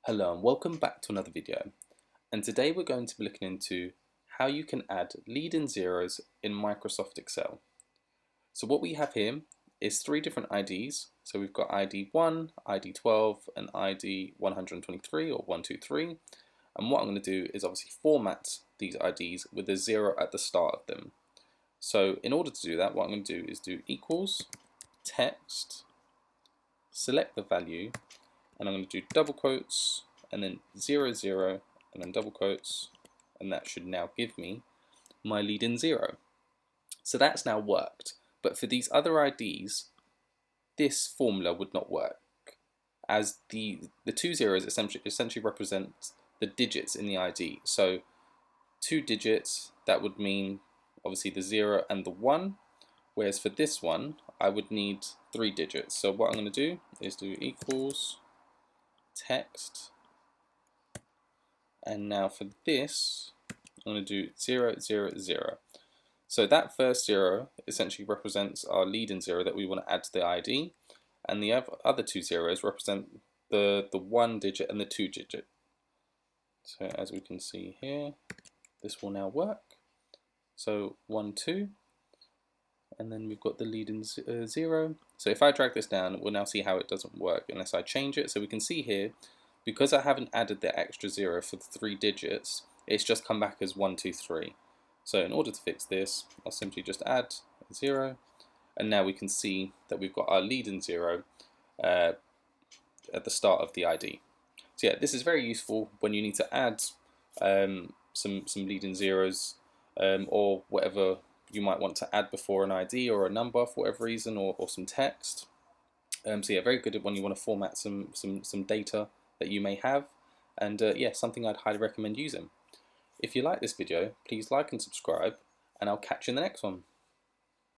Hello and welcome back to another video, and today we're going to be looking into how you can add leading zeros in Microsoft Excel. So what we have here is three different IDs. So we've got ID 1, ID 12 and ID 123 or 123, and what I'm going to do is obviously format these IDs with a 0 at the start of them. So in order to do that, what I'm going to do is do equals text, select the value, and I'm going to do double quotes and then 0, 0 and then double quotes, and that should now give me my leading 0. So that's now worked, but for these other IDs this formula would not work, as the two zeros essentially represent the digits in the ID. So 2 digits, that would mean obviously the 0 and the 1, whereas for this one I would need 3 digits. So what I'm going to do is do equals text, and now for this I'm going to do 0, 0, 0. So that first 0 essentially represents our leading 0 that we want to add to the ID, and the other two zeros represent the 1 digit and the 2 digit. So as we can see here, this will now work. So 1, 2, and then we've got the leading 0. So if I drag this down, we'll now see how it doesn't work unless I change it. So we can see here, because I haven't added the extra 0 for the 3 digits, it's just come back as 1, 2, 3. So in order to fix this, I'll simply just add a 0, and now we can see that we've got our leading 0 at the start of the ID. So yeah, this is very useful when you need to add some leading zeros or whatever you might want to add before an ID or a number for whatever reason, or some text. So yeah, very good when you want to format some data that you may have, and yeah, something I'd highly recommend using. If you like this video, please like and subscribe, and I'll catch you in the next one.